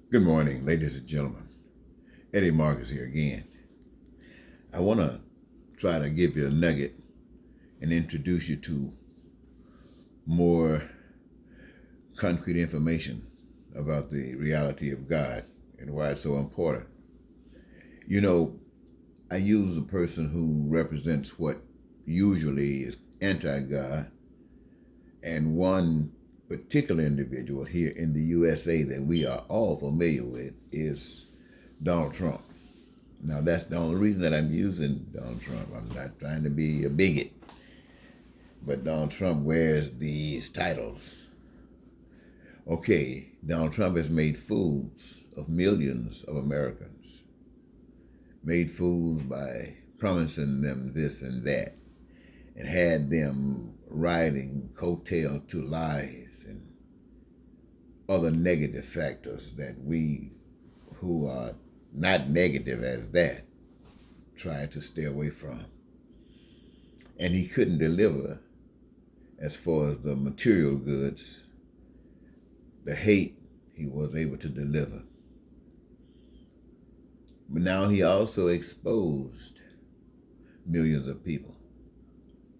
Good morning, ladies and gentlemen. Eddie Marcus here again. I want to try to give you a nugget and introduce you to more concrete information about the reality of God and why it's so important. You know, I use a person who represents what usually is anti God, and one particular individual here in the USA that we are all familiar with is Donald Trump. Now, that's the only reason that I'm using Donald Trump. I'm not trying to be a bigot, but Donald Trump wears these titles. Okay, Donald Trump has made fools of millions of Americans, made fools by promising them this and that, and had them riding coattail to lies and other negative factors that we who are not negative as that try to stay away from. And he couldn't deliver as far as the material goods, the hate he was able to deliver. But now he also exposed millions of people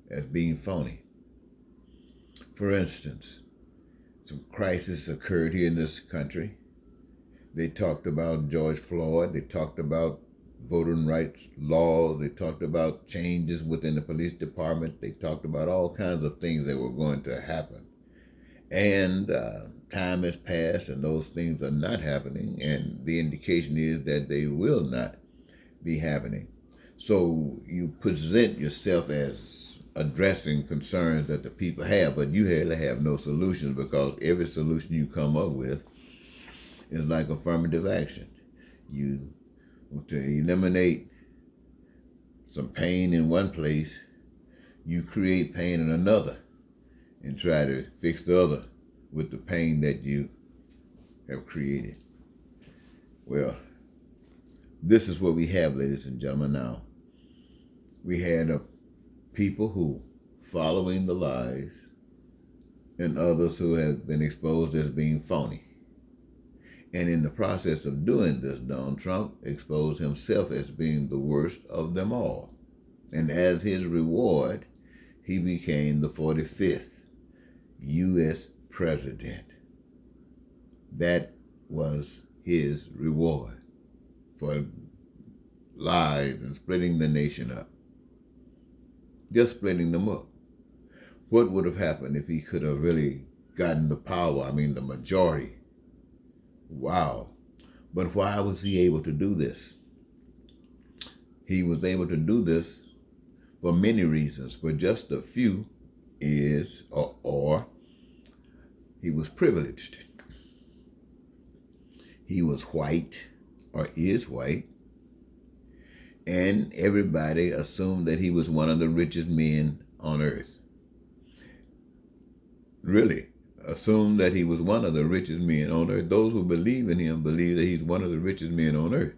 as being phony. For instance, some crisis occurred here in this country. They talked about George Floyd. They talked about voting rights laws. They talked about changes within the police department. They talked about all kinds of things that were going to happen. And time has passed and those things are not happening. And the indication is that they will not be happening. So you present yourself as addressing concerns that the people have, but you really have no solutions because every solution you come up with is like affirmative action. You to eliminate some pain in one place, you create pain in another and try to fix the other with the pain that you have created. Well, this is what we have, ladies and gentlemen. Now, we had people who following the lies and others who have been exposed as being phony. And in the process of doing this, Donald Trump exposed himself as being the worst of them all. And as his reward, he became the 45th U.S. president. That was his reward for lies and splitting the nation up. Just splitting them up. What would have happened if he could have really gotten the power? I mean, the majority. Wow. But why was he able to do this? He was able to do this for many reasons, but just a few is, or he was privileged. He was white, or is white, and everybody assumed that he was one of the richest men on earth. Really, assumed that he was one of the richest men on earth. Those who believe in him believe that he's one of the richest men on earth.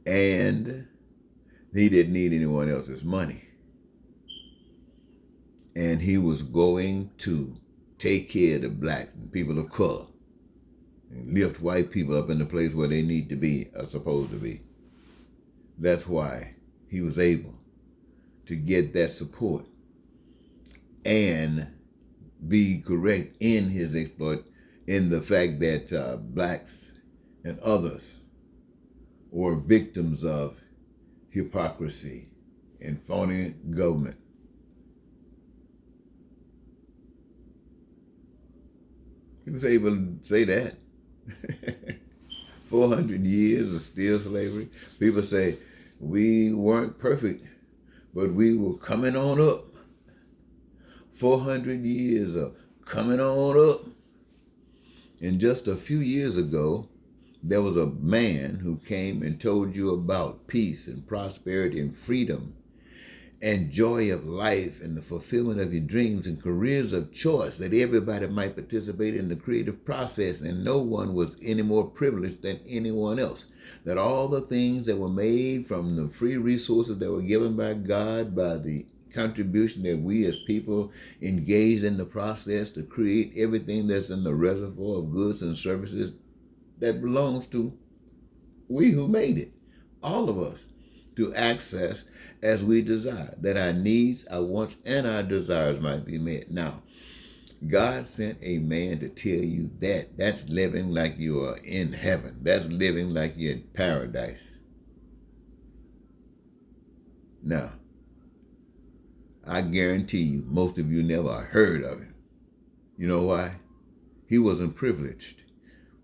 And he didn't need anyone else's money. And he was going to take care of the blacks and people of color and lift white people up in the place where they need to be, are supposed to be. That's why he was able to get that support and be correct in his exploit in the fact that blacks and others were victims of hypocrisy and phony government. He was able to say that. 400 years of still slavery. People say, we weren't perfect, but we were coming on up. 400 years of coming on up. And just a few years ago, there was a man who came and told you about peace and prosperity and freedom and joy of life and the fulfillment of your dreams and careers of choice, that everybody might participate in the creative process and no one was any more privileged than anyone else. That all the things that were made from the free resources that were given by God, by the contribution that we as people engaged in the process to create everything that's in the reservoir of goods and services that belongs to we who made it, all of us, to access as we desire, that our needs, our wants, and our desires might be met. Now, God sent a man to tell you that. That's living like you are in heaven. That's living like you're in paradise. Now, I guarantee you, most of you never heard of him. You know why? He wasn't privileged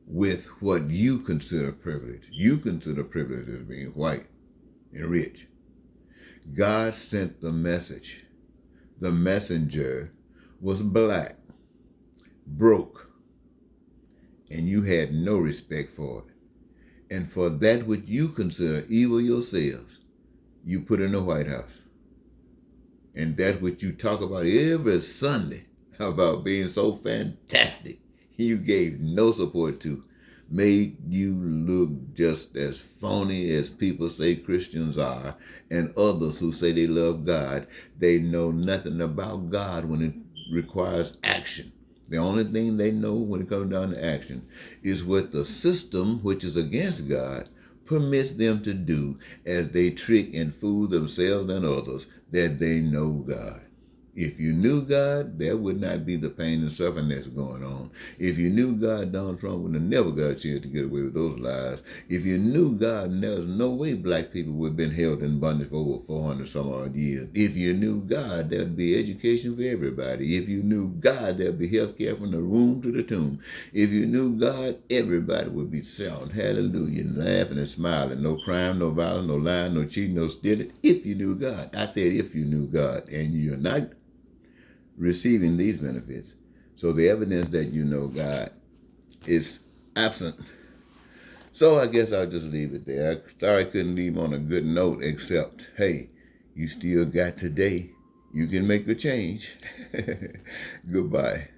with what you consider privilege. You consider privilege as being white and rich. God sent the message. The messenger was black, broke, and you had no respect for it. And for that which you consider evil yourselves, you put in the White House. And that which you talk about every Sunday about being so fantastic, you gave no support to, made you look just as phony as people say Christians are, and others who say they love God. They know nothing about God when it requires action. The only thing they know when it comes down to action is what the system, which is against God, permits them to do as they trick and fool themselves and others that they know God. If you knew God, there would not be the pain and suffering that's going on. If you knew God, Donald Trump would have never got a chance to get away with those lies. If you knew God, there's no way black people would have been held in bondage for over 400 some odd years. If you knew God, there'd be education for everybody. If you knew God, there'd be health care from the womb to the tomb. If you knew God, everybody would be shouting hallelujah and laughing and smiling. No crime, no violence, no lying, no cheating, no stealing. If you knew God. I said if you knew God. And you're not receiving these benefits. So the evidence that you know God is absent. So I guess I'll just leave it there. Sorry I couldn't leave on a good note, except, hey, you still got today. You can make a change. Goodbye.